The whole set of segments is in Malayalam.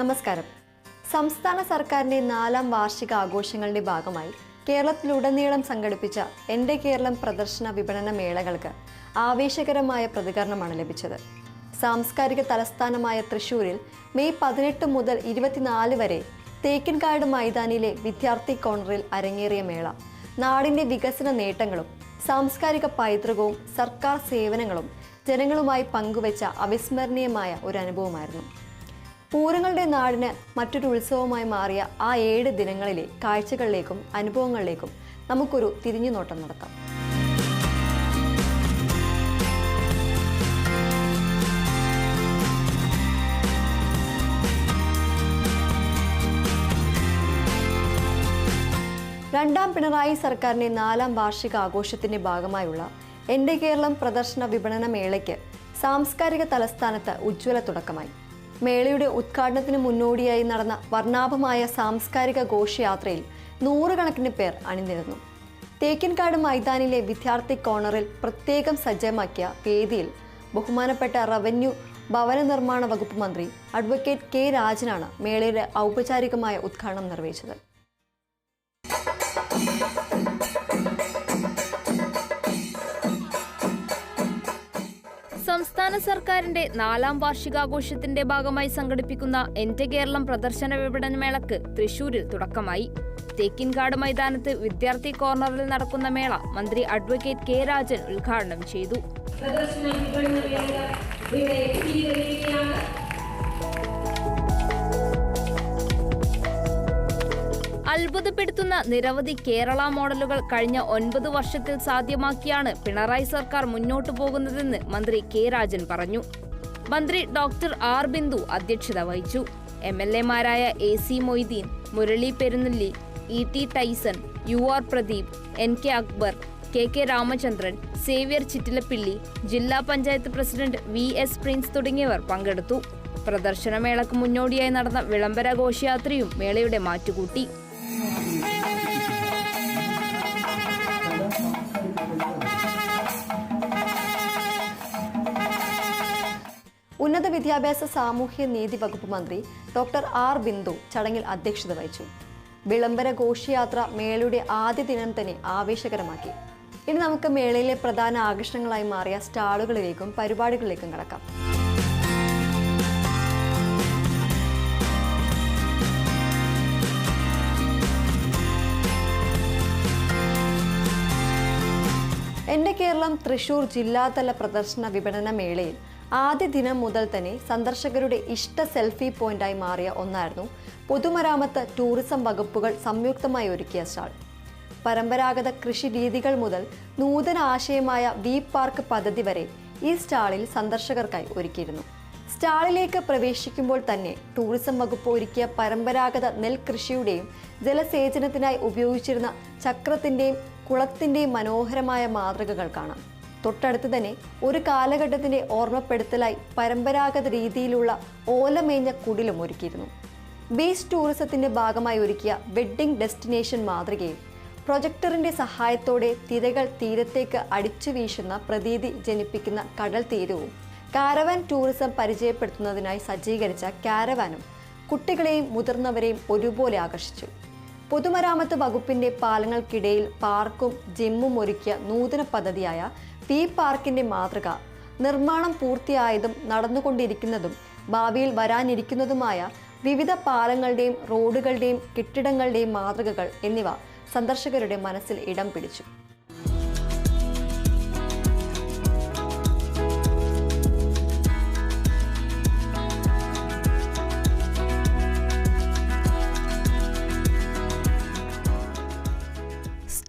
നമസ്കാരം. സംസ്ഥാന സർക്കാരിന്റെ 4ാം വാർഷിക ആഘോഷങ്ങളുടെ ഭാഗമായി കേരളത്തിലുടനീളം സംഘടിപ്പിച്ച എൻ്റെ കേരളം പ്രദർശന വിപണന മേളകൾക്ക് ആവേശകരമായ പ്രതികരണമാണ് ലഭിച്ചത്. സാംസ്കാരിക തലസ്ഥാനമായ തൃശ്ശൂരിൽ മെയ് 18 മുതൽ 24 വരെ തേക്കിൻകാട് മൈതാനിയിലെ വിദ്യാർത്ഥി കോർണറിൽ അരങ്ങേറിയ മേള നാടിൻ്റെ വികസന നേട്ടങ്ങളും സാംസ്കാരിക പൈതൃകവും സർക്കാർ സേവനങ്ങളും ജനങ്ങളുമായി പങ്കുവെച്ച അവിസ്മരണീയമായ ഒരു അനുഭവമായിരുന്നു. പൂരങ്ങളുടെ നാടിന് മറ്റൊരു ഉത്സവമായി മാറിയ ആ 7 ദിനങ്ങളിലെ കാഴ്ചകളിലേക്കും അനുഭവങ്ങളിലേക്കും നമുക്കൊരു തിരിഞ്ഞുനോട്ടം നടത്താം. രണ്ടാം പിണറായി സർക്കാരിന്റെ 4ാം വാർഷിക ആഘോഷത്തിന്റെ ഭാഗമായുള്ള എൻ്റെ കേരളം പ്രദർശന വിപണന മേളയ്ക്ക് സാംസ്കാരിക തലസ്ഥാനത്ത് ഉജ്ജ്വല തുടക്കമായി. മേളയുടെ ഉദ്ഘാടനത്തിന് മുന്നോടിയായി നടന്ന വർണ്ണാഭമായ സാംസ്കാരിക ഘോഷയാത്രയിൽ നൂറുകണക്കിന് പേർ അണിനിരന്നു. തേക്കിൻകാട് മൈതാനിലെ വിദ്യാർത്ഥി കോർണറിൽ പ്രത്യേകം സജ്ജമാക്കിയ വേദിയിൽ ബഹുമാനപ്പെട്ട റവന്യൂ ഭവന നിർമ്മാണ വകുപ്പ് മന്ത്രി അഡ്വക്കേറ്റ് കെ രാജനാണ് മേളയുടെ ഔപചാരികമായ ഉദ്ഘാടനം നിർവഹിച്ചത്. സംസ്ഥാന സർക്കാരിന്റെ 4ാം വാർഷികാഘോഷത്തിന്റെ ഭാഗമായി സംഘടിപ്പിക്കുന്ന എൻ്റെ കേരളം പ്രദർശന വിപണന മേളക്ക് തൃശൂരിൽ തുടക്കമായി. തേക്കിൻകാട് മൈതാനത്ത് വിദ്യാർത്ഥി കോർണറിൽ നടക്കുന്ന മേള മന്ത്രി അഡ്വക്കേറ്റ് കെ രാജൻ ഉദ്ഘാടനം ചെയ്തു. അത്ഭുതപ്പെടുത്തുന്ന നിരവധി കേരള മോഡലുകൾ കഴിഞ്ഞ 9 വർഷത്തിൽ സാധ്യമാക്കിയാണ് പിണറായി സർക്കാർ മുന്നോട്ടു പോകുന്നതെന്ന് മന്ത്രി കെ രാജൻ പറഞ്ഞു. മന്ത്രി ഡോക്ടർ ആർ ബിന്ദു അധ്യക്ഷത വഹിച്ചു. MLA-മാരായ AC Moideen, Murali Perunnelli, ET Tyson, UR Pradeep, NK Akbar, KK Ramachandran, Xavier Chittilappilly, ജില്ലാ പഞ്ചായത്ത് പ്രസിഡന്റ് VS പ്രിൻസ് തുടങ്ങിയവർ പങ്കെടുത്തു. പ്രദർശനമേളക്ക് മുന്നോടിയായി നടന്ന വിളംബര ഘോഷയാത്രയും മേളയുടെ മാറ്റുകൂട്ടി. ഉന്നത വിദ്യാഭ്യാസ സാമൂഹ്യ നീതി വകുപ്പ് മന്ത്രി ഡോക്ടർ ആർ ബിന്ദു ചടങ്ങിൽ അധ്യക്ഷത വഹിച്ചു. വിളംബര ഘോഷയാത്ര മേളയുടെ ആദ്യ ദിനം തന്നെ ആവേശകരമാക്കി. ഇനി നമുക്ക് മേളയിലെ പ്രധാന ആകർഷണങ്ങളായി മാറിയ സ്റ്റാളുകളിലേക്കും പരിപാടികളിലേക്കും കടക്കാം. എൻ്റെ കേരളം തൃശൂർ ജില്ലാതല പ്രദർശന വിപണന മേളയിൽ ആദ്യ ദിനം മുതൽ തന്നെ സന്ദർശകരുടെ ഇഷ്ട സെൽഫി പോയിന്റായി മാറിയ ഒന്നായിരുന്നു പൊതുമരാമത്ത് ടൂറിസം വകുപ്പുകൾ സംയുക്തമായി ഒരുക്കിയ സ്റ്റാൾ. പരമ്പരാഗത കൃഷി രീതികൾ മുതൽ നൂതന ആശയമായ വി പാർക്ക് പദ്ധതി വരെ ഈ സ്റ്റാളിൽ സന്ദർശകർക്കായി ഒരുക്കിയിരുന്നു. സ്റ്റാളിലേക്ക് പ്രവേശിക്കുമ്പോൾ തന്നെ ടൂറിസം വകുപ്പ് ഒരുക്കിയ പരമ്പരാഗത നെൽകൃഷിയുടെയും ജലസേചനത്തിനായി ഉപയോഗിച്ചിരുന്ന ചക്രത്തിൻ്റെയും കുളത്തിൻ്റെയും മനോഹരമായ മാതൃകകൾ കാണാം. തൊട്ടടുത്ത് തന്നെ ഒരു കാലഘട്ടത്തിൻ്റെ ഓർമ്മപ്പെടുത്തലായി പരമ്പരാഗത രീതിയിലുള്ള ഓലമേഞ്ഞ കുടിലും ഒരുക്കിയിരുന്നു. ബീച്ച് ടൂറിസത്തിൻ്റെ ഭാഗമായി ഒരുക്കിയ വെഡ്ഡിംഗ് ഡെസ്റ്റിനേഷൻ മാതൃകയും പ്രൊജക്ടറിൻ്റെ സഹായത്തോടെ തിരകൾ തീരത്തേക്ക് അടിച്ചു വീശുന്ന പ്രതീതി ജനിപ്പിക്കുന്ന കടൽ തീരവും കാരവാൻ ടൂറിസം പരിചയപ്പെടുത്തുന്നതിനായി സജ്ജീകരിച്ച കാരവാനും കുട്ടികളെയും മുതിർന്നവരെയും ഒരുപോലെ ആകർഷിച്ചു. പൊതുമരാമത്ത് വകുപ്പിന്റെ പാലങ്ങൾക്കിടയിൽ പാർക്കും ജിമ്മും ഒരുക്കിയ നൂതന പദ്ധതിയായ വി പാർക്കിന്റെ മാതൃക നിർമ്മാണം പൂർത്തിയായതും നടന്നുകൊണ്ടിരിക്കുന്നതും ഭാവിയിൽ വരാനിരിക്കുന്നതുമായ വിവിധ പാലങ്ങളുടെയും റോഡുകളുടെയും കെട്ടിടങ്ങളുടെയും മാതൃകകൾ എന്നിവ സന്ദർശകരുടെ മനസ്സിൽ ഇടം പിടിച്ചു.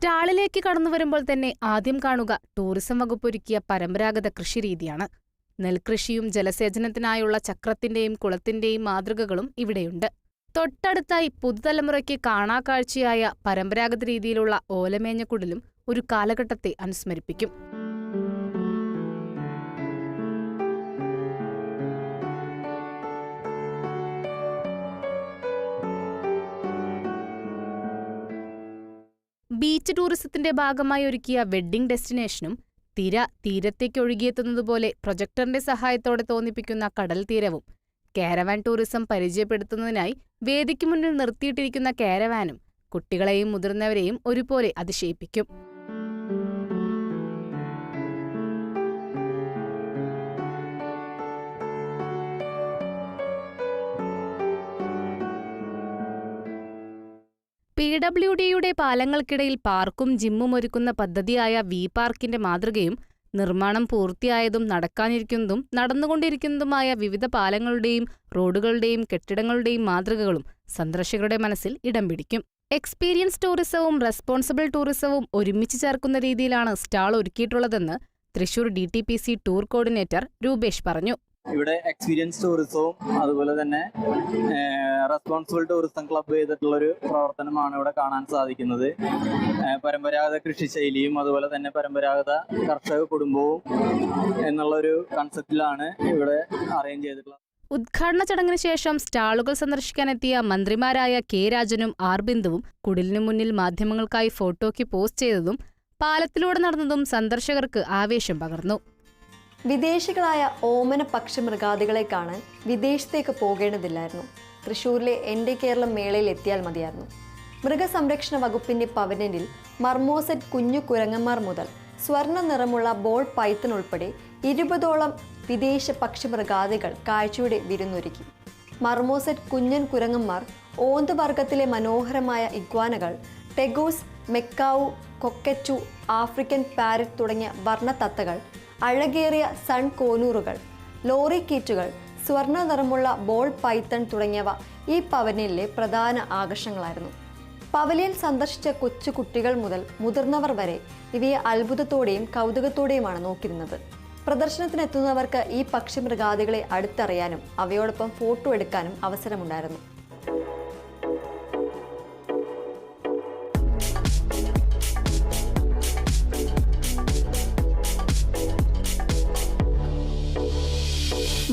സ്റ്റാളിലേക്ക് കടന്നു വരുമ്പോൾ തന്നെ ആദ്യം കാണുക ടൂറിസം വകുപ്പ് ഒരുക്കിയ പരമ്പരാഗത കൃഷിരീതിയാണ്. നെൽകൃഷിയും ജലസേചനത്തിനായുള്ള ചക്രത്തിന്റെയും കുളത്തിന്റെയും മാതൃകകളും ഇവിടെയുണ്ട്. തൊട്ടടുത്തായി പുതുതലമുറയ്ക്ക് കാണാക്കാഴ്ചയായ പരമ്പരാഗത രീതിയിലുള്ള ഓലമേഞ്ഞ കുടിലും ഒരു കാലഘട്ടത്തെ അനുസ്മരിപ്പിക്കും. ബീച്ച് ടൂറിസത്തിന്റെ ഭാഗമായി ഒരുക്കിയ വെഡ്ഡിംഗ് ഡെസ്റ്റിനേഷനും തീരത്തേക്ക് ഒഴുകിയെത്തുന്നതുപോലെ പ്രൊജക്ടറിന്റെ സഹായത്തോടെ തോന്നിപ്പിക്കുന്ന കടൽ തീരവും കാരവാൻ ടൂറിസം പരിചയപ്പെടുത്തുന്നതിനായി വേദിക്ക് മുന്നിൽ നിർത്തിയിട്ടിരിക്കുന്ന കാരവാനും കുട്ടികളെയും മുതിർന്നവരെയും ഒരുപോലെ അതിശയിപ്പിക്കും. PWDയുടെ പാലങ്ങൾക്കിടയിൽ പാർക്കും ജിമ്മും ഒരുക്കുന്ന പദ്ധതിയായ വി പാർക്കിന്റെ മാതൃകയും നിർമ്മാണം പൂർത്തിയായതും നടക്കാനിരിക്കുന്നതും നടന്നുകൊണ്ടിരിക്കുന്നതുമായ വിവിധ പാലങ്ങളുടെയും റോഡുകളുടെയും കെട്ടിടങ്ങളുടെയും മാതൃകകളും സന്ദർശകരുടെ മനസ്സിൽ ഇടം പിടിക്കും. എക്സ്പീരിയൻസ് ടൂറിസവും റെസ്പോൺസിബിൾ ടൂറിസവും ഒരുമിച്ച് ചേർക്കുന്ന രീതിയിലാണ് സ്റ്റാൾ ഒരുക്കിയിട്ടുള്ളതെന്ന് Thrissur DTPC tour coordinator Rupesh പറഞ്ഞു. ഇവിടെ എക്സ്പീരിയൻസ് ടൂറിസവും അതുപോലെ തന്നെ റെസ്പോൺസിബിൾ ടൂറിസം ക്ലബ്ബ് ചെയ്തിട്ടുള്ളൊരു പ്രവർത്തനമാണ് ഇവിടെ കാണാൻ സാധിക്കുന്നത്. പരമ്പരാഗത കൃഷിശൈലിയും അതുപോലെ തന്നെ പരമ്പരാഗത കർഷക കുടുംബവും എന്നുള്ളൊരു കൺസെപ്റ്റിലാണ് ഇവിടെ അറേഞ്ച് ചെയ്തിട്ടുള്ളത്. ഉദ്ഘാടന ചടങ്ങിന് ശേഷം സ്റ്റാളുകൾ സന്ദർശിക്കാനെത്തിയ മന്ത്രിമാരായ കെ രാജനും ആർ ബിന്ദുവും കുടിലിനു മുന്നിൽ മാധ്യമങ്ങൾക്കായി ഫോട്ടോയ്ക്ക് പോസ്റ്റ് ചെയ്തതും പാലത്തിലൂടെ നടന്നതും സന്ദർശകർക്ക് ആവേശം പകർന്നു. വിദേശികളായ ഓമന പക്ഷിമൃഗാദികളെ കാണാൻ വിദേശത്തേക്ക് പോകേണ്ടതില്ലായിരുന്നു. തൃശ്ശൂരിലെ എൻ്റെ കേരളം മേളയിൽ എത്തിയാൽ മതിയായിരുന്നു. മൃഗസംരക്ഷണ വകുപ്പിന്റെ പവലിയനിൽ മർമോസെറ്റ് കുഞ്ഞു കുരങ്ങന്മാർ മുതൽ സ്വർണ്ണ നിറമുള്ള ബോൾ പൈത്തൺ ഉൾപ്പെടെ 20ഓളം വിദേശ പക്ഷിമൃഗാദികൾ കാഴ്ചയുടെ വിരുന്നൊരുക്കി. മർമോസെറ്റ് കുഞ്ഞൻ കുരങ്ങന്മാർ, ഓന്തുവർഗത്തിലെ മനോഹരമായ ഇഗ്വാനകൾ, ടെഗൂസ്, മെക്കാവു, കൊക്കച്ചു, ആഫ്രിക്കൻ പാരറ്റ് തുടങ്ങിയ വർണ്ണത്തത്തകൾ, അഴകേറിയ സൺ കോനൂറുകൾ, ലോറി കീറ്റുകൾ, സ്വർണ്ണ നിറമുള്ള ബോൾ പൈത്തൺ തുടങ്ങിയവ ഈ പവലിയനിലെ പ്രധാന ആകർഷണങ്ങളായിരുന്നു. പവലിയൻ സന്ദർശിച്ച കൊച്ചു കുട്ടികൾ മുതൽ മുതിർന്നവർ വരെ ഇവയെ അത്ഭുതത്തോടെയും കൗതുകത്തോടെയുമാണ് നോക്കിയിരുന്നത്. പ്രദർശനത്തിനെത്തുന്നവർക്ക് ഈ പക്ഷിമൃഗാദികളെ അടുത്തറിയാനും അവയോടൊപ്പം ഫോട്ടോ എടുക്കാനും അവസരമുണ്ടായിരുന്നു.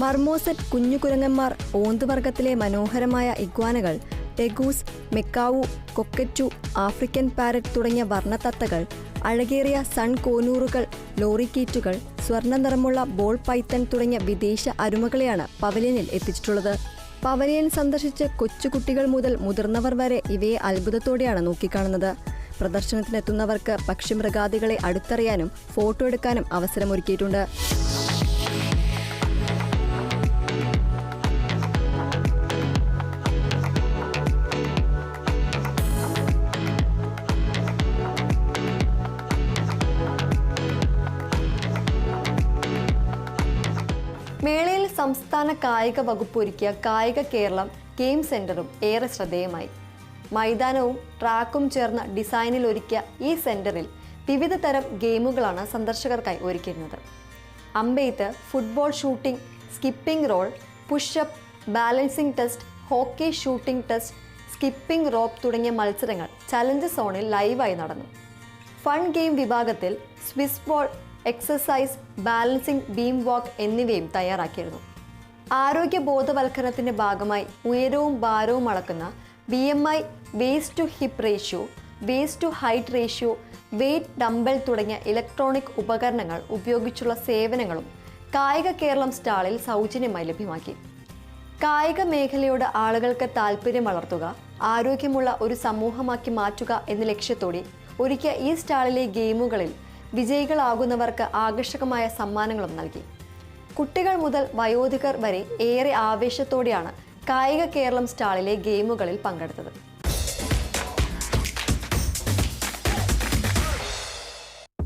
മർമോസെറ്റ് കുഞ്ഞുകുരങ്ങന്മാർ, ഓന്തുവർഗത്തിലെ മനോഹരമായ ഇഗ്വാനകൾ, ടെഗൂസ്, മെക്കാവു, കൊക്കറ്റു, ആഫ്രിക്കൻ പാരറ്റ് തുടങ്ങിയ വർണ്ണത്തത്തകൾ, അഴകേറിയ സൺ കോനൂറുകൾ, ലോറിക്കീറ്റുകൾ, സ്വർണ്ണ നിറമുള്ള ബോൾ പൈത്തൺ തുടങ്ങിയ വിദേശ അരുമകളെയാണ് പവലിയനിൽ എത്തിച്ചിട്ടുള്ളത്. പവലിയൻ സന്ദർശിച്ച് കൊച്ചുകുട്ടികൾ മുതൽ മുതിർന്നവർ വരെ ഇവയെ അത്ഭുതത്തോടെയാണ് നോക്കിക്കാണുന്നത്. പ്രദർശനത്തിനെത്തുന്നവർക്ക് പക്ഷിമൃഗാദികളെ അടുത്തറിയാനും ഫോട്ടോ എടുക്കാനും അവസരമൊരുക്കിയിട്ടുണ്ട്. മേളയിൽ സംസ്ഥാന കായിക വകുപ്പ് ഒരുക്കിയ കായിക കേരളം ഗെയിം സെന്ററും ഏറെ ശ്രദ്ധേയമായി. മൈതാനവും ട്രാക്കും ചേർന്ന ഡിസൈനിൽ ഒരുക്കിയ ഈ സെന്ററിൽ വിവിധ തരം ഗെയിമുകളാണ് സന്ദർശകർക്കായി ഒരുക്കിയിരുന്നത്. അമ്പെയ്ത്ത്, football shooting, skipping roll, pushup, balancing test, hockey shooting test, skipping rope തുടങ്ങിയ മത്സരങ്ങൾ ചലഞ്ച് സോണിൽ ലൈവായി നടന്നു. ഫൺ ഗെയിം വിഭാഗത്തിൽ Swiss ball, exercise, balancing beam walk എന്നിവയും തയ്യാറാക്കിയിരുന്നു. ആരോഗ്യ ബോധവൽക്കരണത്തിന്റെ ഭാഗമായി ഉയരവും ഭാരവും അളക്കുന്ന BMI, waist to hip ratio, waist to height ratio, weight dumbbell തുടങ്ങിയ ഇലക്ട്രോണിക് ഉപകരണങ്ങൾ ഉപയോഗിച്ചുള്ള സേവനങ്ങളും കായിക കേരളം സ്റ്റാളിൽ സൗജന്യമായി ലഭ്യമാക്കി. കായിക മേഖലയോട് ആളുകൾക്ക് താല്പര്യം വളർത്തുക, ആരോഗ്യമുള്ള ഒരു സമൂഹമാക്കി മാറ്റുക എന്ന ലക്ഷ്യത്തോടെ ഒരുക്കിയ ഈ സ്റ്റാളിലെ ഗെയിമുകളിൽ വിജയികളാകുന്നവർക്ക് ആകർഷകമായ സമ്മാനങ്ങളും നൽകി. കുട്ടികൾ മുതൽ വയോധികർ വരെ ഏറെ ആവേശത്തോടെയാണ് കായിക കേരളം സ്റ്റാളിലെ ഗെയിമുകളിൽ പങ്കെടുത്തത്.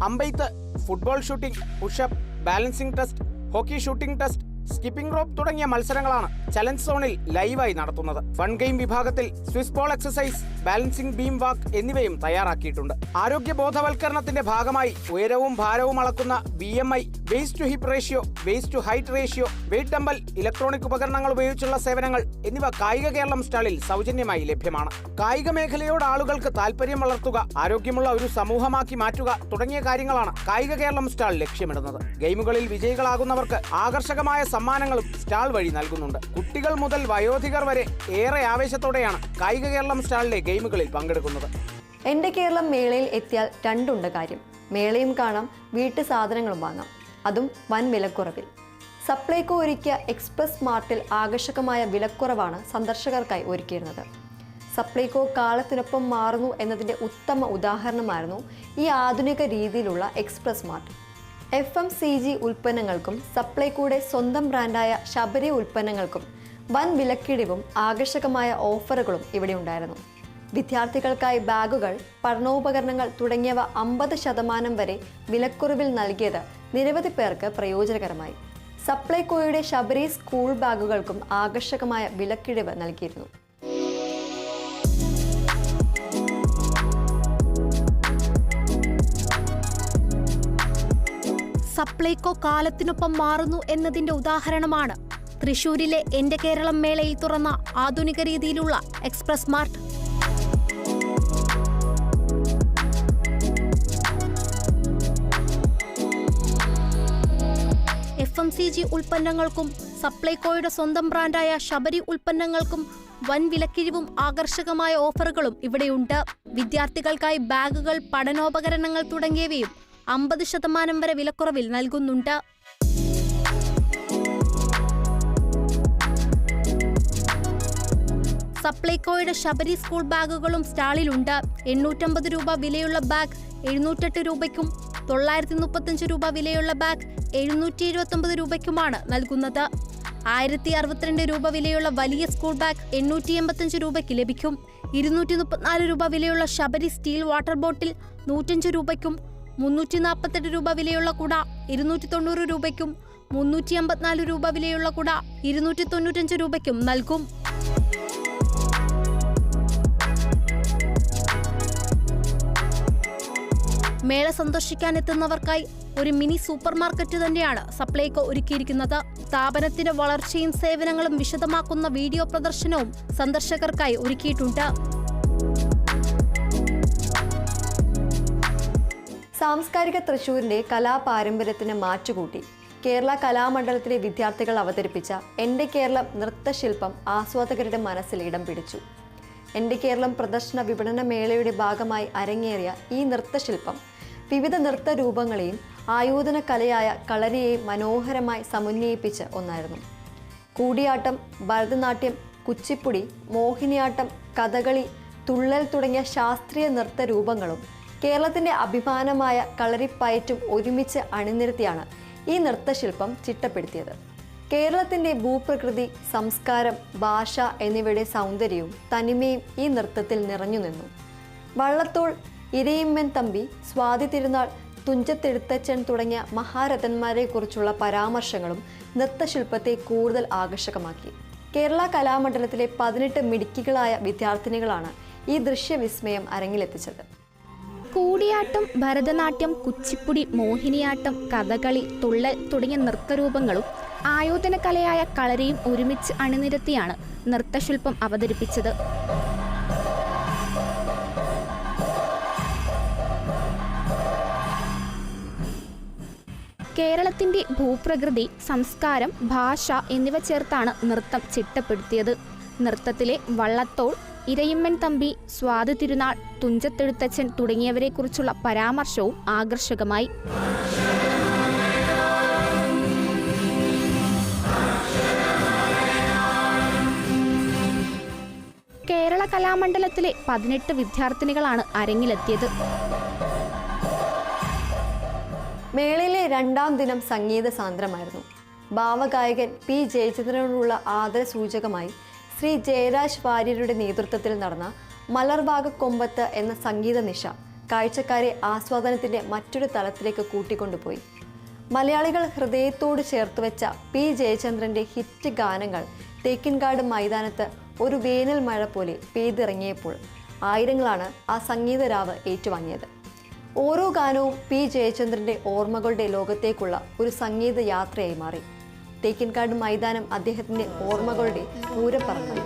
അമ്പെയ്ത്ത്, football shooting, pushup, balancing test, hockey shooting test, skipping rope തുടങ്ങിയ മത്സരങ്ങളാണ് ചലഞ്ച് സോണിൽ ലൈവായി നടത്തുന്നത്. ഫൺ ഗെയിം വിഭാഗത്തിൽ Swiss ball exercise, balancing beam walk എന്നിവയും തയ്യാറാക്കിയിട്ടുണ്ട്. ആരോഗ്യ ബോധവൽക്കരണത്തിന്റെ ഭാഗമായി ഉയരവും ഭാരവും അളക്കുന്ന BMI, waist to hip ratio, waist to height ratio, weight dumbbell, electronic ഉപകരണങ്ങൾ ഉപയോഗിച്ചുള്ള സേവനങ്ങൾ എന്നിവ കായിക കേരളം സ്റ്റാളിൽ സൗജന്യമായി ലഭ്യമാണ്. കായിക മേഖലയോട് ആളുകൾക്ക് താല്പര്യം വളർത്തുക, ആരോഗ്യമുള്ള ഒരു സമൂഹമാക്കി മാറ്റുക തുടങ്ങിയ കാര്യങ്ങളാണ് കായിക കേരളം സ്റ്റാൾ ലക്ഷ്യമിടുന്നത്. ഗെയിമുകളിൽ വിജയികളാകുന്നവർക്ക് ആകർഷകമായ സമ്മാനങ്ങളും സ്റ്റാൾ വഴി നൽകുന്നുണ്ട്. കുട്ടികൾ മുതൽ വയോധികർ വരെ ഏറെ ആവേശത്തോടെയാണ് കായിക കേരളം സ്റ്റാളിലെ ഗെയിമുകളിൽ പങ്കെടുക്കുന്നത്. എൻ്റെ കേരളം മേളയിൽ എത്തിയാൽ രണ്ടുണ്ട് കാര്യം. മേളയും കാണാം, വീട്ടു സാധനങ്ങളും വാങ്ങാം, അതും വൻ വിലക്കുറവിൽ. സപ്ലൈകോ ഒരുക്കിയ എക്സ്പ്രസ് മാർട്ടിൽ ആകർഷകമായ വിലക്കുറവാണ് സന്ദർശകർക്കായി ഒരുക്കിയിരുന്നത്. സപ്ലൈകോ കാലത്തിനൊപ്പം മാറുന്നു എന്നതിൻ്റെ ഉത്തമ ഉദാഹരണമായിരുന്നു ഈ ആധുനിക രീതിയിലുള്ള എക്സ്പ്രസ് മാർട്ട്. FMCG ഉൽപ്പന്നങ്ങൾക്കും സപ്ലൈകോയുടെ സ്വന്തം ബ്രാൻഡായ ശബരി ഉൽപ്പന്നങ്ങൾക്കും വൻ വിലക്കിഴിവും ആകർഷകമായ ഓഫറുകളും ഇവിടെ ഉണ്ടായിരുന്നു. വിദ്യാർത്ഥികൾക്കായി ബാഗുകൾ, പഠനോപകരണങ്ങൾ തുടങ്ങിയവ 50% വരെ വിലക്കുറവിൽ നൽകിയത് നിരവധി പേർക്ക് പ്രയോജനകരമായി. സപ്ലൈകോയുടെ ശബരി സ്കൂൾ ബാഗുകൾക്കും ആകർഷകമായ വിലക്കിഴിവ് നൽകിയിരുന്നു. സപ്ലൈകോ കാലത്തിനൊപ്പം മാറുന്നു എന്നതിന്റെ ഉദാഹരണമാണ് തൃശൂരിലെ എന്റെ കേരളം മേളയിൽ തുറന്ന ആധുനിക രീതിയിലുള്ള എക്സ്പ്രസ് മാർട്ട്. FMCG ഉൽപ്പന്നങ്ങൾക്കും സപ്ലൈകോയുടെ സ്വന്തം ബ്രാൻഡായ ശബരി ഉൽപ്പന്നങ്ങൾക്കും വൻ വിലക്കിഴിവും ആകർഷകമായ ഓഫറുകളും ഇവിടെയുണ്ട്. വിദ്യാർത്ഥികൾക്കായി ബാഗുകൾ, പഠനോപകരണങ്ങൾ തുടങ്ങിയവയും 50% വരെ വിലക്കുറവിൽ നൽകുന്നുണ്ട്. സപ്ലൈകോയുടെ ശബരി സ്കൂൾ ബാഗുകളും സ്റ്റാളിലുണ്ട്. 850 രൂപ വിലയുള്ള ബാഗ് 708 രൂപയ്ക്കും 935 രൂപ വിലയുള്ള ബാഗ് 779 രൂപയ്ക്കുമാണ് നൽകുന്നത്. 1062 രൂപ വിലയുള്ള വലിയ സ്കൂൾ ബാഗ് 885 രൂപയ്ക്ക് ലഭിക്കും. 234 രൂപ വിലയുള്ള ശബരി സ്റ്റീൽ വാട്ടർ ബോട്ടിൽ 105 രൂപയ്ക്കും 348 രൂപ വിലയുള്ള കുട 290 രൂപയ്ക്കും 354 രൂപ വിലയുള്ള കുട 295 രൂപയ്ക്കും നൽകും. മേള സന്ദർശിക്കാനെത്തുന്നവർക്കായി ഒരു മിനി സൂപ്പർ മാർക്കറ്റ് തന്നെയാണ് സപ്ലൈകോ ഒരുക്കിയിരിക്കുന്നത്. സ്ഥാപനത്തിന്റെ വളർച്ചയും സേവനങ്ങളും വിശദമാക്കുന്ന വീഡിയോ പ്രദർശനവും സന്ദർശകർക്കായി ഒരുക്കിയിട്ടുണ്ട്. സാംസ്കാരിക തൃശ്ശൂരിന്റെ കലാപാരമ്പര്യത്തിന് മാറ്റുകൂട്ടി കേരള കലാമണ്ഡലത്തിലെ വിദ്യാർത്ഥികൾ അവതരിപ്പിച്ച എൻ്റെ കേരളം നൃത്തശില്പം ആസ്വാദകരുടെ മനസ്സിൽ ഇടം പിടിച്ചു. എൻ്റെ കേരളം പ്രദർശന വിപണന മേളയുടെ ഭാഗമായി അരങ്ങേറിയ ഈ നൃത്തശില്പം വിവിധ നൃത്തരൂപങ്ങളെയും ആയോധന കലയായ കളരിയെയും മനോഹരമായി സമന്വയിപ്പിച്ച ഒന്നായിരുന്നു. കൂടിയാട്ടം, ഭരതനാട്യം, കുച്ചിപ്പുടി, മോഹിനിയാട്ടം, കഥകളി, തുള്ളൽ തുടങ്ങിയ ശാസ്ത്രീയ നൃത്തരൂപങ്ങളും കേരളത്തിൻ്റെ അഭിമാനമായ കളരിപ്പയറ്റും ഒരുമിച്ച് അണിനിരത്തിയാണ് ഈ നൃത്തശില്പം ചിട്ടപ്പെടുത്തിയത്. കേരളത്തിൻ്റെ ഭൂപ്രകൃതി, സംസ്കാരം, ഭാഷ എന്നിവയുടെ സൗന്ദര്യവും തനിമയും ഈ നൃത്തത്തിൽ നിറഞ്ഞു നിന്നു. വള്ളത്തോൾ, ഇരയിമ്മൻ തമ്പി, സ്വാതി തിരുനാൾ, തുഞ്ചത്തെഴുത്തച്ഛൻ തുടങ്ങിയ മഹാരഥന്മാരെക്കുറിച്ചുള്ള പരാമർശങ്ങളും നൃത്തശില്പത്തെ കൂടുതൽ ആകർഷകമാക്കി. കേരള കലാമണ്ഡലത്തിലെ 18 മിടുക്കികളായ വിദ്യാർത്ഥിനികളാണ് ഈ ദൃശ്യവിസ്മയം അരങ്ങിലെത്തിച്ചത്. കൂടിയാട്ടം, ഭരതനാട്യം, കുച്ചിപ്പുടി, മോഹിനിയാട്ടം, കഥകളി, തുള്ളൽ തുടങ്ങിയ നൃത്തരൂപങ്ങളും ആയോധന കലയായ കളരിയും ഒരുമിച്ച് അണിനിരത്തിയാണ് നൃത്തശില്പം അവതരിപ്പിച്ചത്. കേരളത്തിന്റെ ഭൂപ്രകൃതി, സംസ്കാരം, ഭാഷ എന്നിവ ചേർത്താണ് നൃത്തം ചിട്ടപ്പെടുത്തിയത്. നൃത്തത്തിലെ വള്ളത്തോൾ, ഇരയിമ്മൻ തമ്പി, സ്വാതി തിരുനാൾ, തുഞ്ചത്തെഴുത്തച്ഛൻ തുടങ്ങിയവരെക്കുറിച്ചുള്ള പരാമർശവും ആകർഷകമായി. കേരള കലാമണ്ഡലത്തിലെ 18 വിദ്യാർത്ഥിനികളാണ് അരങ്ങിലെത്തിയത്. മേളയിലെ 2ാം ദിനം സംഗീത സാന്ദ്രമായിരുന്നു. ഭാവഗായകൻ P. ജയചന്ദ്രനോടുള്ള ആദരസൂചകമായി ശ്രീ ജയരാജ് വാര്യരുടെ നേതൃത്വത്തിൽ നടന്ന മലർവാകക്കൊമ്പത്ത് എന്ന സംഗീത നിശ കാഴ്ചക്കാരെ ആസ്വാദനത്തിൻ്റെ മറ്റൊരു തലത്തിലേക്ക് കൂട്ടിക്കൊണ്ടുപോയി. മലയാളികൾ ഹൃദയത്തോട് ചേർത്തുവെച്ച P. ജയചന്ദ്രൻ്റെ ഹിറ്റ് ഗാനങ്ങൾ തേക്കിൻകാട് മൈതാനത്ത് ഒരു വേനൽ മഴ പോലെ പെയ്തിറങ്ങിയപ്പോൾ ആയിരങ്ങളാണ് ആ സംഗീതരാവ് ഏറ്റുവാങ്ങിയത്. ഓരോ ഗാനവും P. ജയചന്ദ്രൻ്റെ ഓർമ്മകളുടെ ലോകത്തേക്കുള്ള ഒരു സംഗീത യാത്രയായി മാറി. തേക്കിൻകാട് മൈതാനം അദ്ദേഹത്തിൻ്റെ ഓർമ്മകളുടെ പൂരപ്പറമ്പായി.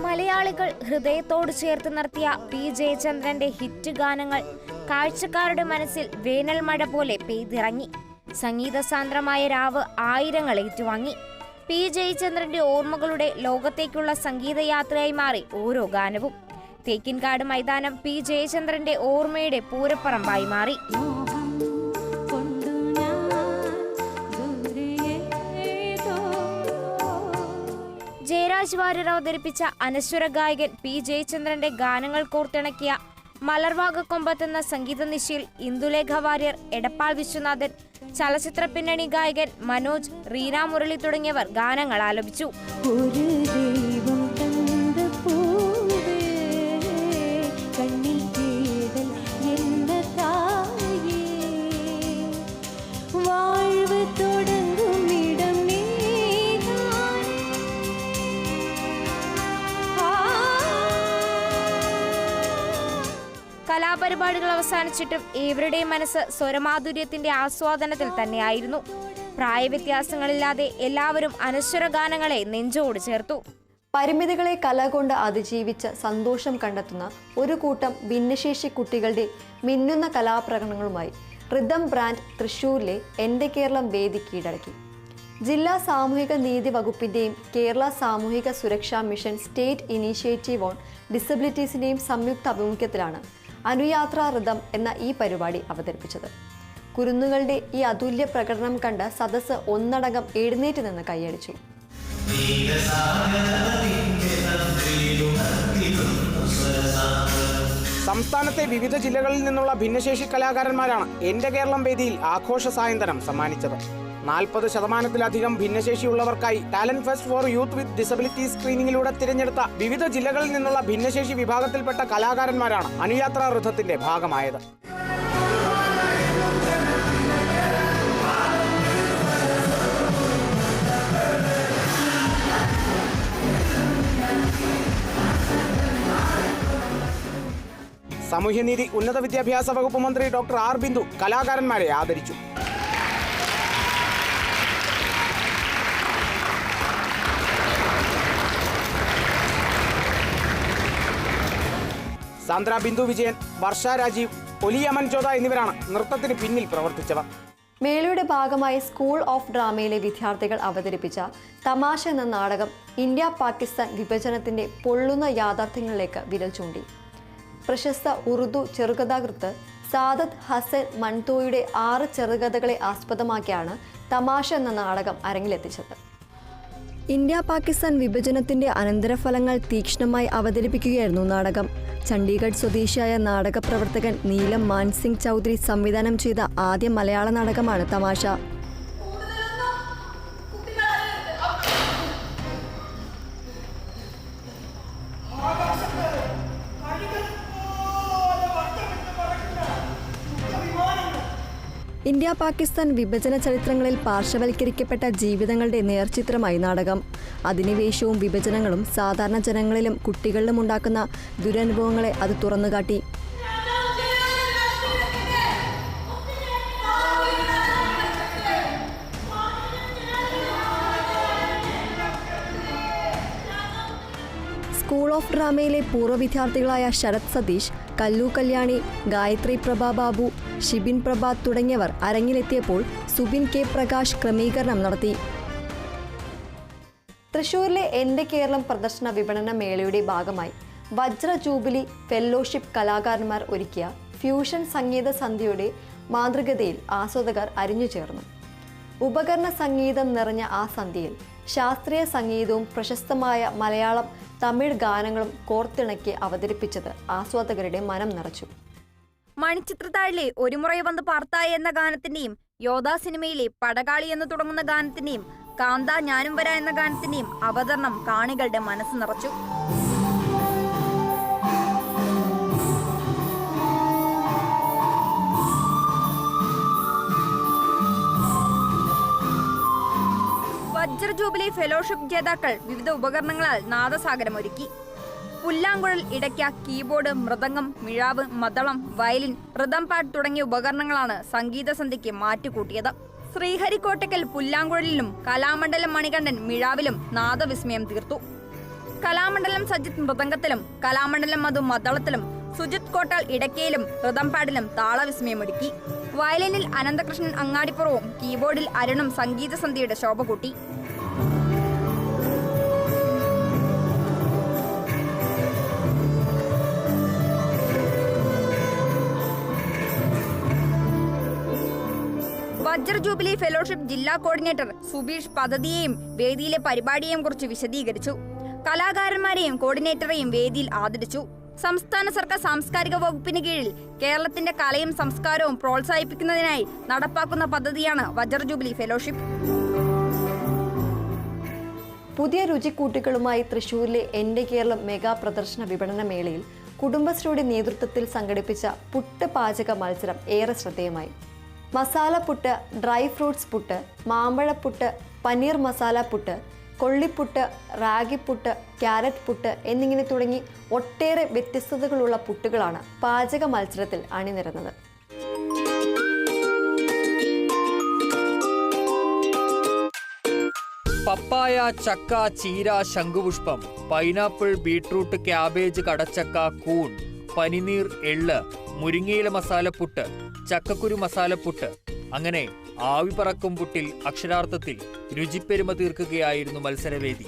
മലയാളികൾ ഹൃദയത്തോട് ചേർത്ത് നിർത്തിയ P. ജയചന്ദ്രന്റെ ഹിറ്റ് ഗാനങ്ങൾ കാഴ്ചക്കാരുടെ മനസ്സിൽ വേനൽ മഴ പോലെ പെയ്തിറങ്ങി. സംഗീതസാന്ദ്രമായ രാവ് ആയിരങ്ങൾ ഏറ്റുവാങ്ങി. പി ജയചന്ദ്രന്റെ ഓർമ്മകളുടെ ലോകത്തേക്കുള്ള സംഗീതയാത്രയായി മാറി ഓരോ ഗാനവും. തേക്കിൻകാട് മൈതാനം പി ജയചന്ദ്രന്റെ ഓർമ്മയുടെ പൂരപ്പറമ്പായി മാറി. ജയരാജ് വാര്യർ അവതരിപ്പിച്ച അനശ്വര ഗായകൻ പി ജയചന്ദ്രന്റെ ഗാനങ്ങൾ കോർത്തിണക്കിയ മലർവാകക്കൊമ്പത്ത് എന്ന സംഗീത നിശയിൽ ഇന്ദുലേഖ വാര്യർ, എടപ്പാൾ വിശ്വനാഥൻ, ചലച്ചിത്ര പിന്നണി ഗായകൻ മനോജ്, റീന മുരളി തുടങ്ങിയവർ ഗാനങ്ങൾ ആലപിച്ചു. കലാപരിപാടികൾ അവസാനിച്ചിട്ടും ഏവരുടെയും മനസ്സ് സ്വരമാധുര്യത്തിന്റെ ആസ്വാദനത്തിൽ തന്നെയായിരുന്നു. പ്രായവ്യത്യാസങ്ങളില്ലാതെ എല്ലാവരും അനശ്വര ഗാനങ്ങളെ നെഞ്ചോട് ചേർത്തു. പരിമിതികളെ കല കൊണ്ട് അതിജീവിച്ച് സന്തോഷം കണ്ടെത്തുന്ന ഒരു കൂട്ടം ഭിന്നശേഷി കുട്ടികളുടെ മിന്നുന്ന കലാപ്രകടനങ്ങളുമായി റിതം ബ്രാൻഡ് തൃശൂരിലെ എൻ്റെ കേരളം വേദി കീഴടക്കി. ജില്ലാ സാമൂഹിക നീതി വകുപ്പിന്റെയും കേരള സാമൂഹിക സുരക്ഷാ മിഷൻ സ്റ്റേറ്റ് ഇനീഷ്യേറ്റീവ് ഓൺ ഡിസബിലിറ്റീസിന്റെയും സംയുക്ത ആഭിമുഖ്യത്തിലാണ് അനുയാത്ര റിതം എന്ന ഈ പരിപാടി അവതരിപ്പിച്ചത്. കുരുന്നുകളുടെ ഈ അതുല്യ പ്രകടനം കണ്ട് സദസ്സ് ഒന്നടങ്കം എഴുന്നേറ്റ് നിന്ന് കൈയടിച്ചു. സംസ്ഥാനത്തെ വിവിധ ജില്ലകളിൽ നിന്നുള്ള ഭിന്നശേഷി കലാകാരന്മാരാണ് എൻ്റെ കേരളം വേദിയിൽ ആഘോഷ സായന്തനം സമ്മാനിച്ചത്. 40% ഭിന്നശേഷിയുള്ളവർക്കായി talent fest for youth with disability സ്ക്രീനിങ്ങിലൂടെ തിരഞ്ഞെടുത്ത വിവിധ ജില്ലകളിൽ നിന്നുള്ള ഭിന്നശേഷി വിഭാഗത്തിൽപ്പെട്ട കലാകാരന്മാരാണ് അനുയാത്രാ രഥത്തിന്റെ ഭാഗമായത്. സാമൂഹ്യനീതി ഉന്നത വിദ്യാഭ്യാസ വകുപ്പ് മന്ത്രി ഡോക്ടർ ആർ ബിന്ദു കലാകാരന്മാരെ ആദരിച്ചു. സാന്ദ്ര ബിന്ദു വിജയൻ, വർഷ രാജീവ്, ഒലിയമൻ ജോത എന്നിവരാണ് നൃത്തത്തിന് പിന്നിൽ പ്രവർത്തിച്ചവർ. മേളയുടെ ഭാഗമായി സ്കൂൾ ഓഫ് ഡ്രാമയിലെ വിദ്യാർത്ഥികൾ അവതരിപ്പിച്ച തമാശ എന്ന നാടകം ഇന്ത്യ പാകിസ്ഥാൻ വിഭജനത്തിന്റെ പൊള്ളുന്ന യാഥാർത്ഥ്യങ്ങളിലേക്ക് വിരൽ ചൂണ്ടി. പ്രശസ്ത ഉറുദു ചെറുകഥാകൃത്ത് സാദത്ത് ഹസൻ മൻതോയുടെ 6 ചെറുകഥകളെ ആസ്പദമാക്കിയാണ് തമാശ എന്ന നാടകം അരങ്ങിലെത്തിച്ചത്. ഇന്ത്യ പാകിസ്ഥാൻ വിഭജനത്തിന്റെ അനന്തരഫലങ്ങൾ തീക്ഷ്ണമായി അവതരിപ്പിക്കുകയായിരുന്നു നാടകം. ചണ്ഡീഗഡ് സ്വദേശിയായ നാടക പ്രവർത്തകൻ നീലം മാൻസിംഗ് ചൗധരി സംവിധാനം ചെയ്ത ആദ്യ മലയാള നാടകമാണ് തമാശ. ഇന്ത്യ പാകിസ്ഥാൻ വിഭജന ചരിത്രങ്ങളിൽ പാർശ്വവൽക്കരിക്കപ്പെട്ട ജീവിതങ്ങളുടെ നേർചിത്രമായി നാടകം. അധിനിവേശവും വിഭജനങ്ങളും സാധാരണ ജനങ്ങളിലും കുട്ടികളിലും ഉണ്ടാക്കുന്ന ദുരനുഭവങ്ങളെ അത് തുറന്നുകാട്ടി. സ്കൂൾ ഓഫ് ഡ്രാമയിലെ പൂർവ്വ വിദ്യാർത്ഥികളായ ശരത് സതീഷ്, കല്ലു കല്യാണി, ഗായത്രി പ്രഭ ബാബു, ഷിബിൻ പ്രഭാത് തുടങ്ങിയവർ അരങ്ങിലെത്തിയപ്പോൾ സുബിൻ കെ പ്രകാശ് ക്രമീകരണം നടത്തി. തൃശൂരിലെ എൻ്റെ കേരളം പ്രദർശന വിപണന മേളയുടെ ഭാഗമായി വജ്ര ജൂബിലി ഫെല്ലോഷിപ്പ് കലാകാരന്മാർ ഒരുക്കിയ ഫ്യൂഷൻ സംഗീത സന്ധ്യയുടെ മാതൃകതയിൽ ആസ്വാദകർ അരിഞ്ഞുചേർന്നു. ഉപകരണ സംഗീതം നിറഞ്ഞ ആ സന്ധ്യയിൽ ശാസ്ത്രീയ സംഗീതവും പ്രശസ്തമായ മലയാളം, തമിഴ് ഗാനങ്ങളും കോർത്തിണക്കി അവതരിപ്പിച്ചത് ആസ്വാദകരുടെ മനം നിറച്ചു. മണിച്ചിത്രത്താഴിലെ ഒരു മുറ വന്ന് പാർത്തായ എന്ന ഗാനത്തിന്റെയും യോധ സിനിമയിലെ പടകാളി എന്ന് തുടങ്ങുന്ന ഗാനത്തിന്റെയും കാന്ത ഞാനും വരാ എന്ന ഗാനത്തിന്റെയും അവതരണം കാണികളുടെ മനസ്സ് നിറച്ചു. വജ്ര ജൂബിലി ഫെലോഷിപ്പ് ജേതാക്കൾ വിവിധ ഉപകരണങ്ങളാൽ നാദസാഗരമൊരുക്കി. പുല്ലാങ്കുഴൽ, ഇടയ്ക്ക, കീബോർഡ്, മൃദംഗം, മിഴാവ്, മദ്ദളം, വയലിൻ, റിതം പാഡ് തുടങ്ങിയ ഉപകരണങ്ങളാണ് സംഗീത സന്ധ്യയ്ക്ക് മാറ്റുകൂട്ടിയത്. ശ്രീഹരിക്കോട്ടക്കൽ പുല്ലാങ്കുഴലിലും കലാമണ്ഡലം മണികണ്ഠൻ മിഴാവിലും നാദവിസ്മയം തീർത്തു. കലാമണ്ഡലം സജിത് മൃദംഗത്തിലും കലാമണ്ഡലം മധു മദ്ദളത്തിലും സുജിത് കോട്ടാൽ ഇടയ്ക്കയിലും റിതം പാഡിലും താളവിസ്മയമൊരുക്കി. വയലിനിൽ അനന്തകൃഷ്ണൻ അങ്ങാടിപ്പുറവും കീബോർഡിൽ അരുണും സംഗീത സന്ധ്യയുടെ ശോഭ കൂട്ടി. വജ്ര ജൂബിലി ഫെലോഷിപ്പ് ജില്ലാ കോർഡിനേറ്റർ സുബീഷ് പദ്ധതിയെയും വേദിയിലെ പരിപാടിയെയും കുറിച്ച് വിശദീകരിച്ചു. കലാകാരന്മാരെയും കോർഡിനേറ്ററെയും വേദിയിൽ ആദരിച്ചു. സംസ്ഥാന സർക്കാർ സാംസ്കാരിക വകുപ്പിന് കീഴിൽ കേരളത്തിന്റെ കലയും സംസ്കാരവും പ്രോത്സാഹിപ്പിക്കുന്നതിനായി നടപ്പാക്കുന്ന പദ്ധതിയാണ് വജ്ര ജൂബിലി ഫെലോഷിപ്പ്. പുതിയ രുചിക്കൂട്ടുകളുമായി തൃശൂരിലെ എൻ്റെ കേരളം മെഗാ പ്രദർശന വിപണന മേളയിൽ കുടുംബശ്രീയുടെ നേതൃത്വത്തിൽ സംഘടിപ്പിച്ച പുട്ട് പാചക മത്സരം ഏറെ ശ്രദ്ധേയമായി. മസാല പുട്ട്, ഡ്രൈ ഫ്രൂട്ട്സ് പുട്ട്, മാമ്പഴപ്പുട്ട്, പനീർ മസാല പുട്ട്, കൊള്ളിപ്പുട്ട്, റാഗിപ്പുട്ട്, ക്യാരറ്റ് പുട്ട് എന്നിങ്ങനെ തുടങ്ങി ഒട്ടേറെ വ്യത്യസ്തതകളുള്ള പുട്ടുകളാണ് പാചക മത്സരത്തിൽ അണിനിരന്നത്. പപ്പായ, ചക്ക, ചീര, ശംഖുപുഷ്പം, പൈനാപ്പിൾ, ബീട്രൂട്ട്, ക്യാബേജ്, കടച്ചക്ക, കൂൺ, പനിനീർ, എള്ള്, മുരിങ്ങയില മസാലപ്പുട്ട്, ചക്കക്കുരു മസാലപ്പുട്ട്, അങ്ങനെ ആവി പറക്കും പുട്ടിൽ അക്ഷരാർത്ഥത്തിൽ രുചിപ്പെരുമ തീർക്കുകയായിരുന്നു മത്സരവേദി.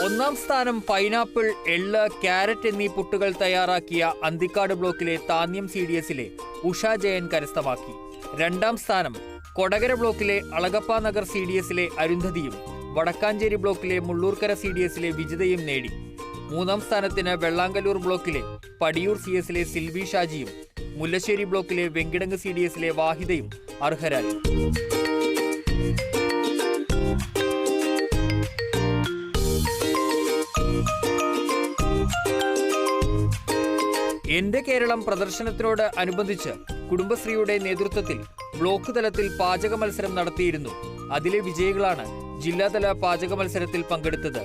ഒന്നാം സ്ഥാനം പൈനാപ്പിൾ, എള്ള്, ക്യാരറ്റ് എന്നീ പുട്ടുകൾ തയ്യാറാക്കിയ അന്തിക്കാട് ബ്ലോക്കിലെ താന്യം CDSലെ ഉഷ ജയൻ കരസ്ഥമാക്കി. രണ്ടാം സ്ഥാനം കൊടകര ബ്ലോക്കിലെ അളഗപ്പ നഗർ CDSലെ അരുന്ധതിയും വടക്കാഞ്ചേരി ബ്ലോക്കിലെ മുള്ളൂർക്കര CDSലെ വിജിതയും നേടി. മൂന്നാം സ്ഥാനത്തിന് വെള്ളാങ്കല്ലൂർ ബ്ലോക്കിലെ പടിയൂർ CSലെ സിൽവി ഷാജിയും മുല്ലശ്ശേരി ബ്ലോക്കിലെ വെങ്കിടങ്ങ് CDSലെ വാഹിദയും അർഹരായി. എൻ്റെ കേരളം പ്രദർശനത്തിനോട് അനുബന്ധിച്ച് കുടുംബശ്രീയുടെ നേതൃത്വത്തിൽ ബ്ലോക്ക് തലത്തിൽ പാചക മത്സരം നടത്തിയിരുന്നു. അതിലെ വിജയികളാണ് ജില്ലാതല പാചക മത്സരത്തിൽ പങ്കെടുത്തത്.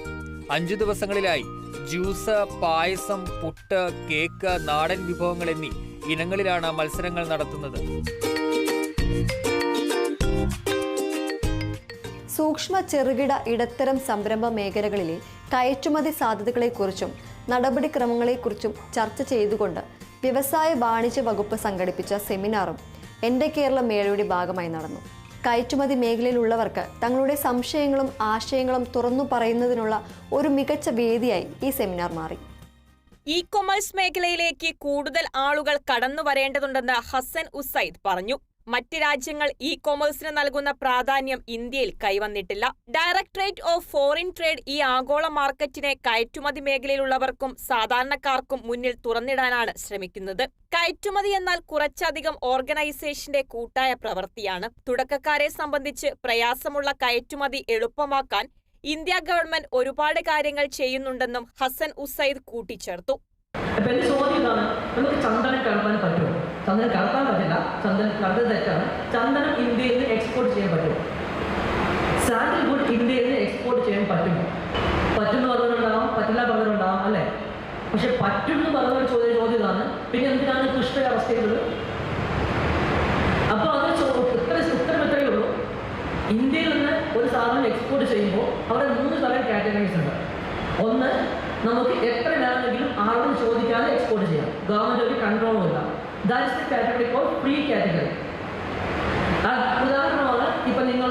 5 ദിവസങ്ങളിലായി ജ്യൂസ്, പായസം, പുട്ട്, കേക്ക്, നാടൻ വിഭവങ്ങൾ എന്നീ ഇനങ്ങളിലാണ് മത്സരങ്ങൾ നടത്തുന്നത്. സൂക്ഷ്മ, ചെറുകിട, ഇടത്തരം സംരംഭ മേഖലകളിലെ കയറ്റുമതി സാധ്യതകളെക്കുറിച്ചും നടപടിക്രമങ്ങളെക്കുറിച്ചും ചർച്ച ചെയ്തുകൊണ്ട് വ്യവസായ വാണിജ്യ വകുപ്പ് സംഘടിപ്പിച്ച സെമിനാറും എൻ്റെ കേരളം മേളയുടെ ഭാഗമായി നടന്നു. കയറ്റുമതി മേഖലയിലുള്ളവർക്ക് തങ്ങളുടെ സംശയങ്ങളും ആശയങ്ങളും തുറന്നു പറയുന്നതിനുള്ള ഒരു മികച്ച വേദിയായി ഈ സെമിനാർ മാറി. ഇ-കൊമേഴ്സ് മേഖലയിലേക്ക് കൂടുതൽ ആളുകൾ കടന്നു വരേണ്ടതുണ്ടെന്ന് ഹസൻ ഉസൈദ് പറഞ്ഞു. മറ്റ് രാജ്യങ്ങൾ ഇ-കൊമേഴ്സിന് നൽകുന്ന പ്രാധാന്യം ഇന്ത്യയിൽ കൈവന്നിട്ടില്ല. ഡയറക്ടറേറ്റ് ഓഫ് ഫോറിൻ ട്രേഡ് ഈ ആഗോള മാർക്കറ്റിനെ കയറ്റുമതി മേഖലയിലുള്ളവർക്കും സാധാരണക്കാർക്കും മുന്നിൽ തുറന്നിടാനാണ് ശ്രമിക്കുന്നത്. കയറ്റുമതി എന്നാൽ കുറച്ചധികം ഓർഗനൈസേഷന്റെ കൂട്ടായ പ്രവൃത്തിയാണ്. തുടക്കക്കാരെ സംബന്ധിച്ച് പ്രയാസമുള്ള കയറ്റുമതി എളുപ്പമാക്കാൻ ഇന്ത്യ ഗവൺമെന്റ് ഒരുപാട് കാര്യങ്ങൾ ചെയ്യുന്നുണ്ടെന്നും ഹസൻ ഉസൈദ് കൂട്ടിച്ചേർത്തു. ചന്ദനം കടത്താൻ പറ്റുമോ? ചന്ദനം കടത്താൻ പറ്റില്ല. ചന്ദനം കടത്ത് തെറ്റാണ്. ചന്ദനം ഇന്ത്യയിൽ നിന്ന് എക്സ്പോർട്ട് ചെയ്യാൻ പറ്റും. സാൻഡൽവുഡ് ഇന്ത്യയിൽ നിന്ന് എക്സ്പോർട്ട് ചെയ്യാൻ പറ്റുമോ? പറ്റുന്ന പറഞ്ഞവരുണ്ടാവാം, പറ്റില്ല പറഞ്ഞവരുണ്ടാവാം, അല്ലേ? പക്ഷെ പറ്റുമെന്ന് പറഞ്ഞവർ ചോദ്യമാണ് പിന്നെ എന്തിനാണ് കൃഷ്ണ അവസ്ഥകൾ? അപ്പോൾ അത് ഉത്തരം എത്രയേ ഉള്ളൂ. ഇന്ത്യയിൽ നിന്ന് ഒരു സാധനം എക്സ്പോർട്ട് ചെയ്യുമ്പോൾ അവിടെ 3 തരം കാറ്റഗറീസ് ഉണ്ട്. ഒന്ന്, നമുക്ക് എത്ര വേണമെങ്കിലും ആരോടും ചോദിക്കാതെ എക്സ്പോർട്ട് ചെയ്യാം. ഗവൺമെന്റ് ഒരു കൺട്രോളും ഇല്ല. That is the category called free category. ഉദാഹരണമാണ്, ഇപ്പൊ നിങ്ങൾ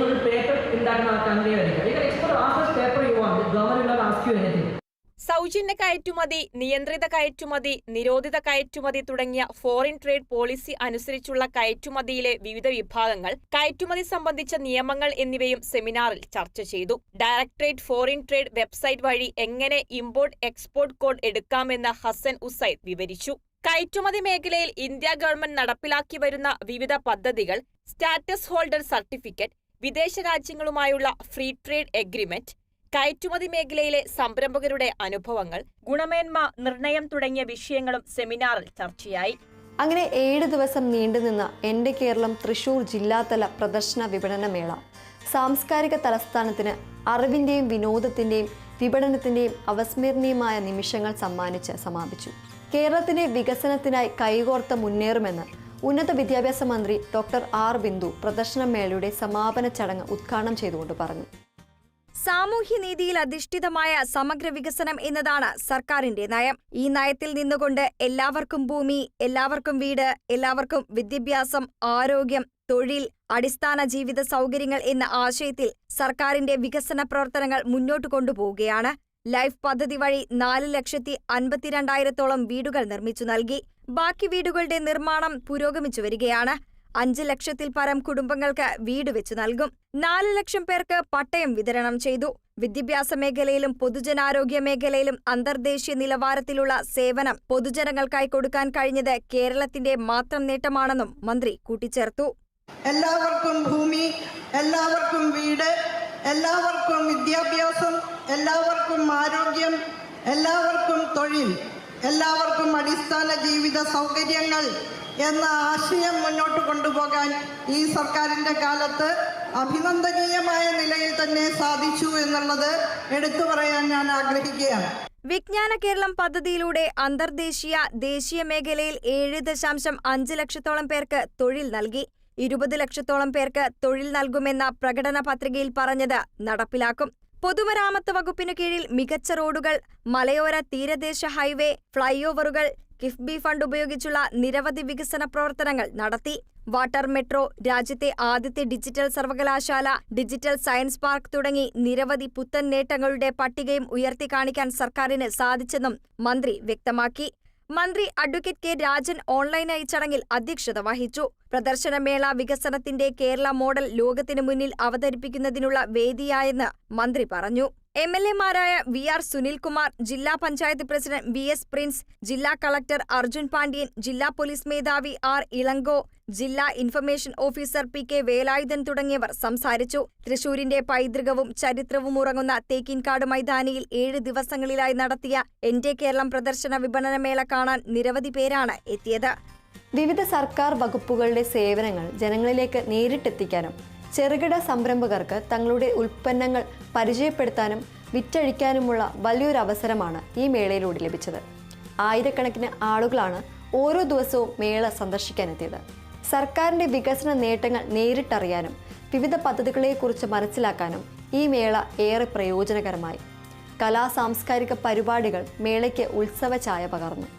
ഒരു പേപ്പർ ഉണ്ടാക്കുന്ന കമ്പനിയായിരിക്കും. Export after paper you want, government will ask you anything. സൗജന്യ കയറ്റുമതി, നിയന്ത്രിത കയറ്റുമതി, നിരോധിത കയറ്റുമതി തുടങ്ങിയ ഫോറിൻ ട്രേഡ് പോളിസി അനുസരിച്ചുള്ള കയറ്റുമതിയിലെ വിവിധ വിഭാഗങ്ങൾ, കയറ്റുമതി സംബന്ധിച്ച നിയമങ്ങൾ എന്നിവയും സെമിനാറിൽ ചർച്ച ചെയ്തു. ഡയറക്ടറേറ്റ് ഫോറിൻ ട്രേഡ് വെബ്സൈറ്റ് വഴി എങ്ങനെ ഇമ്പോർട്ട് എക്സ്പോർട്ട് കോഡ് എടുക്കാമെന്ന് ഹസൻ ഉസൈദ് വിവരിച്ചു. കയറ്റുമതി മേഖലയിൽ ഇന്ത്യ ഗവൺമെന്റ് നടപ്പിലാക്കി വരുന്ന വിവിധ പദ്ധതികൾ, സ്റ്റാറ്റസ് ഹോൾഡർ സർട്ടിഫിക്കറ്റ്, വിദേശ രാജ്യങ്ങളുമായുള്ള ഫ്രീ ട്രേഡ് എഗ്രിമെന്റ്, കയറ്റുമതി മേഖലയിലെ സംരംഭകരുടെ അനുഭവങ്ങൾ, ഗുണമേന്മ നിർണയം തുടങ്ങിയ വിഷയങ്ങളും സെമിനാറിൽ ചർച്ചയായി. അങ്ങനെ 7 ദിവസം നീണ്ടുനിന്ന എൻ്റെ കേരളം തൃശൂർ ജില്ലാതല പ്രദർശന വിപണന മേള സാംസ്കാരിക തലസ്ഥാനത്തിന് അറിവിൻ്റെയും വിനോദത്തിൻ്റെയും വിപണനത്തിൻ്റെയും അവസ്മരണീയമായ നിമിഷങ്ങൾ സമ്മാനിച്ച് സമാപിച്ചു. കേരളത്തിന്റെ വികസനത്തിനായി കൈകോർത്ത് മുന്നേറുമെന്ന് ഉന്നത വിദ്യാഭ്യാസ മന്ത്രി ഡോക്ടർ ആർ ബിന്ദു പ്രദർശനമേളയുടെ സമാപന ചടങ്ങ് ഉദ്ഘാടനം ചെയ്തുകൊണ്ട് പറഞ്ഞു. സാമൂഹ്യനീതിയിൽ അധിഷ്ഠിതമായ സമഗ്ര വികസനം എന്നതാണ് സർക്കാരിന്റെ നയം. ഈ നയത്തിൽ നിന്നുകൊണ്ട് എല്ലാവർക്കും ഭൂമി, എല്ലാവർക്കും വീട്, എല്ലാവർക്കും വിദ്യാഭ്യാസം, ആരോഗ്യം, തൊഴിൽ, അടിസ്ഥാന ജീവിത സൗകര്യങ്ങൾ എന്ന ആശയത്തിൽ സർക്കാരിന്റെ വികസന പ്രവർത്തനങ്ങൾ മുന്നോട്ട് കൊണ്ടുപോവുകയാണ്. ലൈഫ് പദ്ധതി വഴി 4,52,000 വീടുകൾ നിർമ്മിച്ചു നൽകി. ബാക്കി വീടുകളുടെ നിർമ്മാണം പുരോഗമിച്ചു വരികയാണ്. 5 ലക്ഷത്തിൽ പരം കുടുംബങ്ങൾക്ക് വീട് വെച്ചു നൽകും. 4 ലക്ഷം പേർക്ക് പട്ടയം വിതരണം ചെയ്തു. വിദ്യാഭ്യാസ മേഖലയിലും പൊതുജനാരോഗ്യ മേഖലയിലും അന്തർദേശീയ നിലവാരത്തിലുള്ള സേവനം പൊതുജനങ്ങൾക്കായി കൊടുക്കാൻ കഴിഞ്ഞത് കേരളത്തിന്റെ മാത്രം നേട്ടമാണെന്നും മന്ത്രി കൂട്ടിച്ചേർത്തു. എല്ലാവർക്കും ഭൂമി, എല്ലാവർക്കും വീട്, എല്ലാവർക്കും വിദ്യാഭ്യാസം, എല്ലാവർക്കും ആരോഗ്യം, എല്ലാവർക്കും തൊഴിൽ, എല്ലാവർക്കും അടിസ്ഥാന ജീവിത സൗകര്യങ്ങൾ എന്ന ആശയം മുന്നോട്ട് കൊണ്ടുപോകാൻ ഈ സർക്കാരിൻ്റെ കാലത്ത് അഭിനന്ദനീയമായ നിലയിൽ തന്നെ സാധിച്ചു എന്നുള്ളത് എടുത്തു പറയാൻ ഞാൻ ആഗ്രഹിക്കുകയാണ്. വിജ്ഞാന കേരളം പദ്ധതിയിലൂടെ അന്തർദേശീയ, ദേശീയ മേഖലയിൽ 7.5 ലക്ഷത്തോളം പേർക്ക് തൊഴിൽ നൽകി. 20 ലക്ഷത്തോളം പേർക്ക് തൊഴിൽ നൽകുമെന്ന പ്രകടന പത്രികയിൽ പറഞ്ഞത് നടപ്പിലാക്കും. പൊതുമരാമത്ത് വകുപ്പിനു കീഴിൽ മികച്ച റോഡുകൾ, മലയോര തീരദേശ ഹൈവേ, ഫ്ളൈ ഓവറുകൾ, കിഫ്ബി ഫണ്ട് ഉപയോഗിച്ചുള്ള നിരവധി വികസന പ്രവർത്തനങ്ങൾ നടത്തി. വാട്ടർ മെട്രോ, രാജ്യത്തെ ആദ്യത്തെ ഡിജിറ്റൽ സർവകലാശാല, ഡിജിറ്റൽ സയൻസ് പാർക്ക് തുടങ്ങി നിരവധി പുത്തൻ നേട്ടങ്ങളുടെ പട്ടികയും ഉയർത്തിക്കാണിക്കാൻ സർക്കാരിന് സാധിച്ചെന്നും മന്ത്രി വ്യക്തമാക്കി. മന്ത്രി അഡ്വക്കേറ്റ് കെ രാജൻ ഓൺലൈനായി ചടങ്ങിൽ അധ്യക്ഷത വഹിച്ചു. പ്രദർശനമേള വികസനത്തിന്റെ കേരള മോഡൽ ലോകത്തിനു മുന്നിൽ അവതരിപ്പിക്കുന്നതിനുള്ള വേദിയായെന്ന് മന്ത്രി പറഞ്ഞു. MLA-മാരായ VR സുനിൽകുമാർ, ജില്ലാ പഞ്ചായത്ത് പ്രസിഡന്റ് VS പ്രിൻസ്, ജില്ലാ കളക്ടർ അർജുൻ പാണ്ഡ്യൻ, ജില്ലാ പോലീസ് മേധാവി R ഇളങ്കോ, ജില്ലാ ഇൻഫർമേഷൻ ഓഫീസർ PK വേലായുധൻ തുടങ്ങിയവർ സംസാരിച്ചു. തൃശൂരിന്റെ പൈതൃകവും ചരിത്രവും ഉറങ്ങുന്ന തേക്കിൻകാട് മൈതാനിയിൽ 7 ദിവസങ്ങളിലായി നടത്തിയ എന്റെ കേരളം പ്രദർശന വിപണനമേള കാണാൻ നിരവധി പേരാണ് എത്തിയത്. വിവിധ സർക്കാർ വകുപ്പുകളുടെ സേവനങ്ങൾ ജനങ്ങളിലേക്ക് നേരിട്ടെത്തിക്കാനും ചെറുകിട സംരംഭകർക്ക് തങ്ങളുടെ ഉൽപ്പന്നങ്ങൾ പരിചയപ്പെടുത്താനും വിറ്റഴിക്കാനുമുള്ള വലിയൊരു അവസരമാണ് ഈ മേളയിലൂടെ ലഭിച്ചത്. ആയിരക്കണക്കിന് ആളുകളാണ് ഓരോ ദിവസവും മേള സന്ദർശിക്കാനെത്തിയത്. സർക്കാരിൻ്റെ വികസന നേട്ടങ്ങൾ നേരിട്ടറിയാനും വിവിധ പദ്ധതികളെക്കുറിച്ച് മനസ്സിലാക്കാനും ഈ മേള ഏറെ പ്രയോജനകരമായി. കലാ സാംസ്കാരിക പരിപാടികൾ മേളയ്ക്ക് ഉത്സവ ഛായ പകർന്നു.